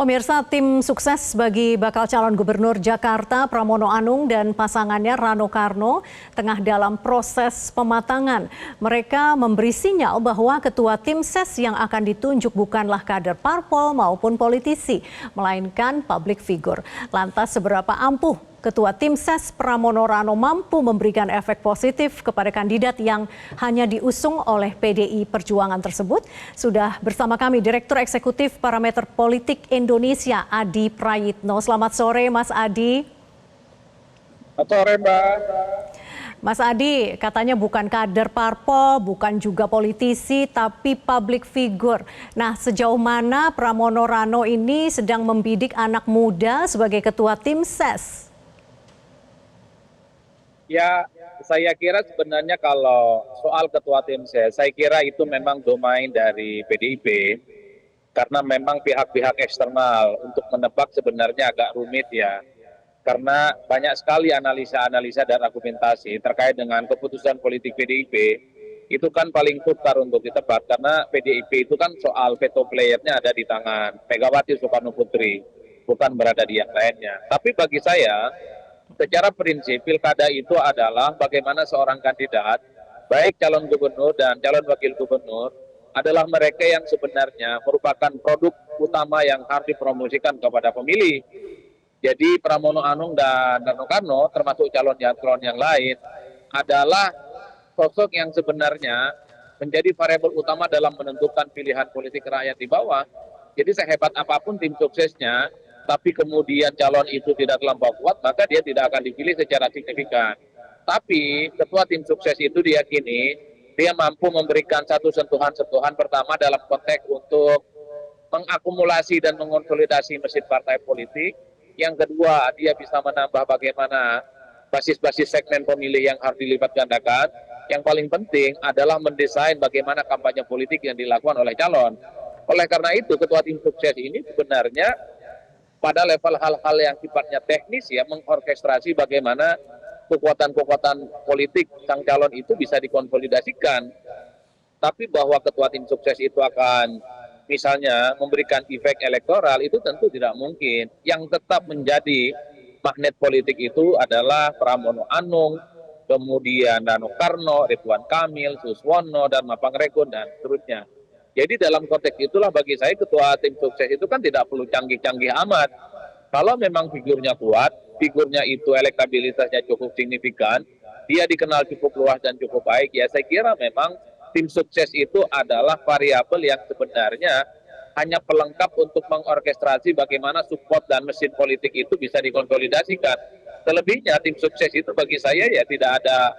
Pemirsa, tim sukses bagi bakal calon gubernur Jakarta Pramono Anung dan pasangannya Rano Karno tengah dalam proses pematangan. Mereka memberi sinyal bahwa ketua tim ses yang akan ditunjuk bukanlah kader parpol maupun politisi, melainkan public figure. Lantas seberapa ampuh Ketua Tim Ses Pramono Rano mampu memberikan efek positif kepada kandidat yang hanya diusung oleh PDI Perjuangan tersebut? Sudah bersama kami Direktur Eksekutif Parameter Politik Indonesia, Adi Prayitno. Selamat sore, Mas Adi. Selamat sore, Mbak. Mas Adi, katanya bukan kader parpol, bukan juga politisi, tapi public figure. Nah, sejauh mana Pramono Rano ini sedang membidik anak muda sebagai Ketua Tim Ses? Ya, saya kira sebenarnya kalau soal ketua tim ses, saya kira itu memang domain dari PDIP, karena memang pihak-pihak eksternal untuk menebak sebenarnya agak rumit ya, karena banyak sekali analisa-analisa dan argumentasi terkait dengan keputusan politik PDIP, itu kan paling sukar untuk ditebak, karena PDIP itu kan soal veto playernya ada di tangan Megawati Soekarno Putri, bukan berada di yang lainnya. Tapi bagi saya, secara prinsip pilkada itu adalah bagaimana seorang kandidat, baik calon gubernur dan calon wakil gubernur, adalah mereka yang sebenarnya merupakan produk utama yang harus dipromosikan kepada pemilih. Jadi Pramono Anung dan Rano Karno, termasuk calon yang lain, adalah sosok yang sebenarnya menjadi variabel utama dalam menentukan pilihan politik rakyat di bawah. Jadi sehebat apapun tim suksesnya, tapi kemudian calon itu tidak terlampau kuat, maka dia tidak akan dipilih secara signifikan. Tapi ketua tim sukses itu diyakini dia mampu memberikan satu sentuhan-sentuhan pertama dalam konteks untuk mengakumulasi dan mengonsolidasi mesin partai politik. Yang kedua, dia bisa menambah bagaimana basis-basis segmen pemilih yang harus dilibat gandakan. Yang paling penting adalah mendesain bagaimana kampanye politik yang dilakukan oleh calon. Oleh karena itu, ketua tim sukses ini sebenarnya pada level hal-hal yang sifatnya teknis ya, mengorkestrasi bagaimana kekuatan-kekuatan politik sang calon itu bisa dikonsolidasikan. Tapi bahwa ketua tim sukses itu akan misalnya memberikan efek elektoral, itu tentu tidak mungkin. Yang tetap menjadi magnet politik itu adalah Pramono Anung, kemudian Rano Karno, Ridwan Kamil, Suswono, Dharma Pangrekun, dan seterusnya. Jadi dalam konteks itulah bagi saya ketua tim sukses itu kan tidak perlu canggih-canggih amat. Kalau memang figurnya kuat, figurnya itu elektabilitasnya cukup signifikan, dia dikenal cukup luas dan cukup baik, ya saya kira memang tim sukses itu adalah variabel yang sebenarnya hanya pelengkap untuk mengorkestrasi bagaimana support dan mesin politik itu bisa dikonsolidasikan. Selebihnya tim sukses itu bagi saya ya tidak ada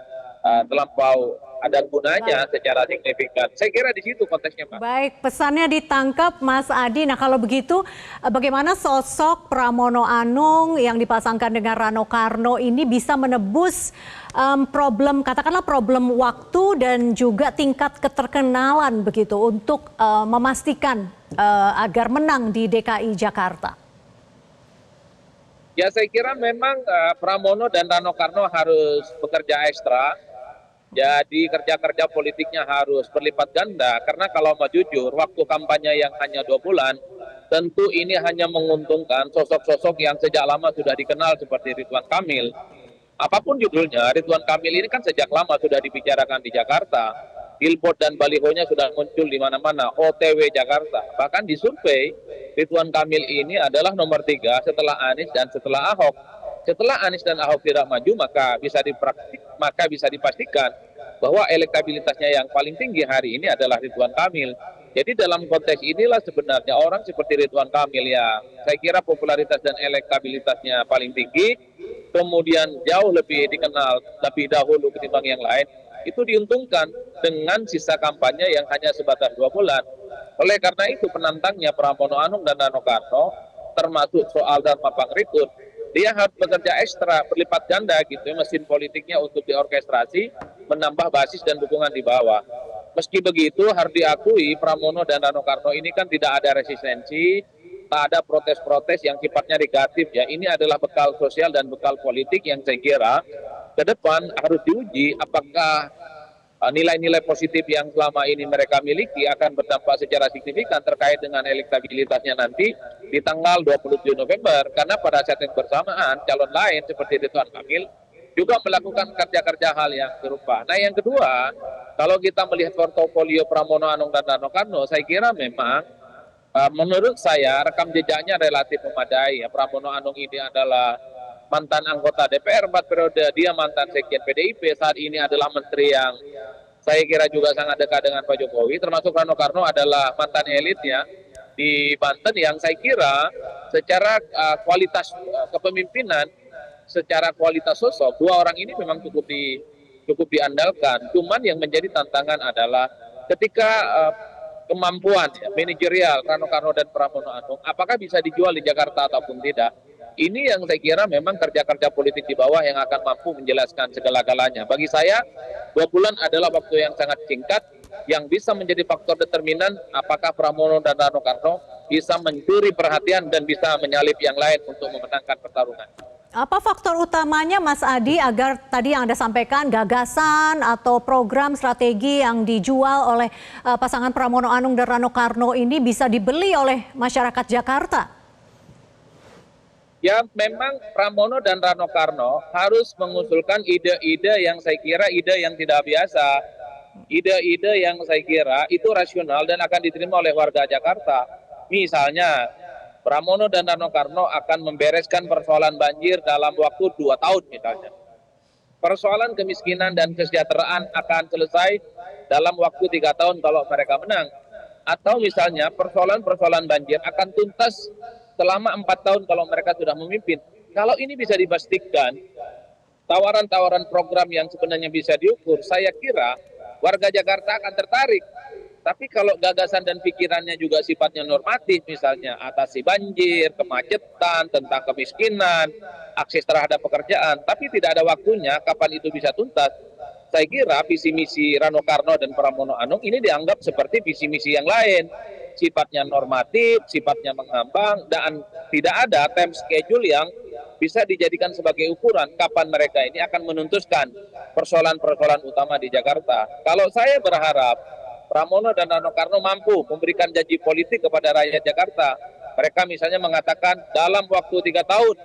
terlampau ada gunanya secara signifikan. Saya kira di situ konteksnya, Pak. Baik, pesannya ditangkap Mas Adi. Nah kalau begitu bagaimana sosok Pramono Anung yang dipasangkan dengan Rano Karno ini bisa menebus problem, katakanlah problem waktu dan juga tingkat keterkenalan begitu untuk memastikan agar menang di DKI Jakarta? Ya saya kira memang Pramono dan Rano Karno harus bekerja ekstra. Jadi kerja-kerja politiknya harus berlipat ganda, karena kalau mau jujur, waktu kampanye yang hanya 2 bulan, tentu ini hanya menguntungkan sosok-sosok yang sejak lama sudah dikenal seperti Ridwan Kamil. Apapun judulnya, Ridwan Kamil ini kan sejak lama sudah dibicarakan di Jakarta. Billboard dan balihonya sudah muncul di mana-mana, OTW Jakarta. Bahkan di survei, Ridwan Kamil ini adalah nomor 3 setelah Anies dan setelah Ahok. Setelah Anies dan Ahok tidak maju, maka bisa dipastikan bahwa elektabilitasnya yang paling tinggi hari ini adalah Ridwan Kamil. Jadi dalam konteks inilah sebenarnya orang seperti Ridwan Kamil yang saya kira popularitas dan elektabilitasnya paling tinggi, kemudian jauh lebih dikenal lebih dahulu ketimbang yang lain, itu diuntungkan dengan sisa kampanye yang hanya sebatas 2 bulan. Oleh karena itu penantangnya Pramono Anung dan Rano Karno, termasuk soal Dharma Pangrekun, dia harus bekerja ekstra, berlipat ganda gitu mesin politiknya untuk diorkestrasi, menambah basis dan dukungan di bawah. Meski begitu harus diakui Pramono dan Rano Karno ini kan tidak ada resistensi, tak ada protes-protes yang sifatnya negatif ya. Ini adalah bekal sosial dan bekal politik yang saya kira ke depan harus diuji apakah nilai-nilai positif yang selama ini mereka miliki akan berdampak secara signifikan terkait dengan elektabilitasnya nanti di tanggal 27 November. Karena pada saat yang bersamaan calon lain seperti Ridwan Kamil juga melakukan kerja-kerja hal yang serupa. Nah yang kedua, kalau kita melihat portofolio Pramono Anung dan Rano Karno, saya kira memang menurut saya rekam jejaknya relatif memadai. Pramono Anung ini adalah mantan anggota DPR 4 periode, dia mantan sekjen PDIP, saat ini adalah menteri yang saya kira juga sangat dekat dengan Pak Jokowi, termasuk Rano Karno adalah mantan elitnya di Banten yang saya kira secara kualitas kepemimpinan, secara kualitas sosok, dua orang ini memang cukup diandalkan. Cuman yang menjadi tantangan adalah ketika kemampuan manajerial Rano Karno dan Pramono Anung, apakah bisa dijual di Jakarta ataupun tidak? Ini yang saya kira memang kerja-kerja politik di bawah yang akan mampu menjelaskan segala-galanya. Bagi saya, 2 bulan adalah waktu yang sangat singkat yang bisa menjadi faktor determinan apakah Pramono dan Rano Karno bisa mencuri perhatian dan bisa menyalip yang lain untuk memenangkan pertarungan. Apa faktor utamanya Mas Adi agar tadi yang Anda sampaikan gagasan atau program strategi yang dijual oleh pasangan Pramono Anung dan Rano Karno ini bisa dibeli oleh masyarakat Jakarta? Ya memang Pramono dan Rano Karno harus mengusulkan ide-ide yang saya kira ide yang tidak biasa. Ide-ide yang saya kira itu rasional dan akan diterima oleh warga Jakarta. Misalnya Pramono dan Rano Karno akan membereskan persoalan banjir dalam waktu 2 tahun misalnya. Persoalan kemiskinan dan kesejahteraan akan selesai dalam waktu 3 tahun kalau mereka menang. Atau misalnya persoalan-persoalan banjir akan tuntas selama 4 tahun kalau mereka sudah memimpin. Kalau ini bisa dipastikan, tawaran-tawaran program yang sebenarnya bisa diukur, saya kira warga Jakarta akan tertarik. Tapi kalau gagasan dan pikirannya juga sifatnya normatif, misalnya atasi banjir, kemacetan, tentang kemiskinan, akses terhadap pekerjaan, tapi tidak ada waktunya kapan itu bisa tuntas, saya kira visi misi Rano Karno dan Pramono Anung ini dianggap seperti visi misi yang lain. Sifatnya normatif, sifatnya mengambang, dan tidak ada time schedule yang bisa dijadikan sebagai ukuran kapan mereka ini akan menuntaskan persoalan-persoalan utama di Jakarta. Kalau saya berharap Pramono dan Rano Karno mampu memberikan janji politik kepada rakyat Jakarta. Mereka misalnya mengatakan dalam waktu 3 tahun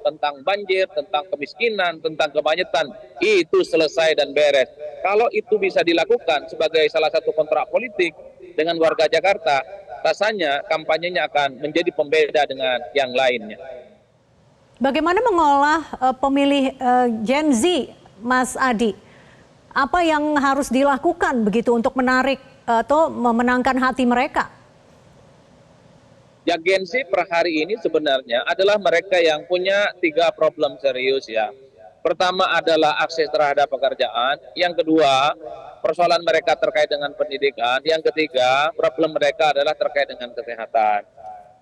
tentang banjir, tentang kemiskinan, tentang kemacetan, itu selesai dan beres. Kalau itu bisa dilakukan sebagai salah satu kontrak politik dengan warga Jakarta, rasanya kampanyenya akan menjadi pembeda dengan yang lainnya. Bagaimana mengolah pemilih Gen Z, Mas Adi? Apa yang harus dilakukan begitu untuk menarik atau memenangkan hati mereka? Ya, Gen Z per hari ini sebenarnya adalah mereka yang punya 3 problem serius ya. Pertama adalah akses terhadap pekerjaan, yang kedua persoalan mereka terkait dengan pendidikan, yang ketiga problem mereka adalah terkait dengan kesehatan.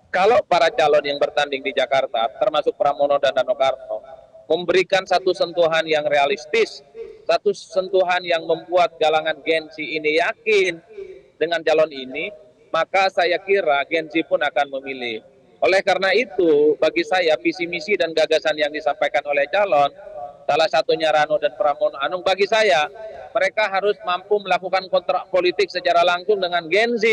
Kalau para calon yang bertanding di Jakarta, termasuk Pramono dan Rano Karno, memberikan satu sentuhan yang realistis, satu sentuhan yang membuat galangan Gen Z ini yakin dengan calon ini, maka saya kira Gen Z pun akan memilih. Oleh karena itu, bagi saya visi misi dan gagasan yang disampaikan oleh calon, salah satunya Rano dan Pramono Anung, bagi saya mereka harus mampu melakukan kontrak politik secara langsung dengan Gen Z.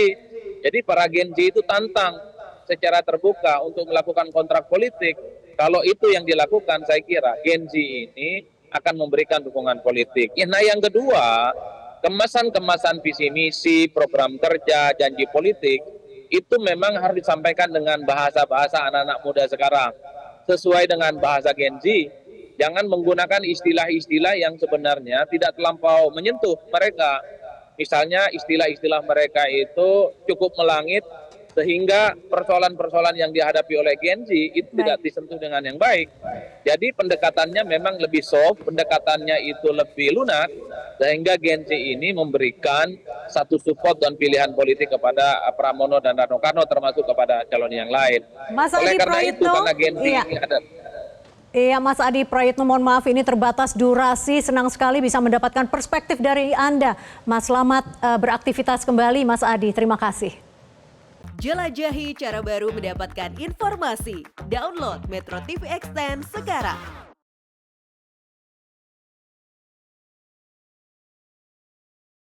Jadi para Gen Z itu tantang secara terbuka untuk melakukan kontrak politik. Kalau itu yang dilakukan, saya kira Gen Z ini akan memberikan dukungan politik. Nah yang kedua, kemasan-kemasan visi misi, program kerja, janji politik, itu memang harus disampaikan dengan bahasa-bahasa anak-anak muda sekarang. Sesuai dengan bahasa Gen Z, jangan menggunakan istilah-istilah yang sebenarnya tidak terlampau menyentuh mereka. Misalnya istilah-istilah mereka itu cukup melangit, sehingga persoalan-persoalan yang dihadapi oleh Gen Z itu tidak disentuh dengan yang baik. Jadi pendekatannya memang lebih soft, pendekatannya itu lebih lunak, sehingga Gen Z ini memberikan satu support dan pilihan politik kepada Pramono dan Rano Karno, termasuk kepada calon yang lain. Mas Oleh Adi karena itu, Praitno, karena Gen Z ini ada... Iya, Mas Adi Praitno, mohon maaf ini terbatas durasi. Senang sekali bisa mendapatkan perspektif dari Anda. Mas, selamat beraktivitas kembali, Mas Adi. Terima kasih. Jelajahi cara baru mendapatkan informasi. Download Metro TV Extend sekarang.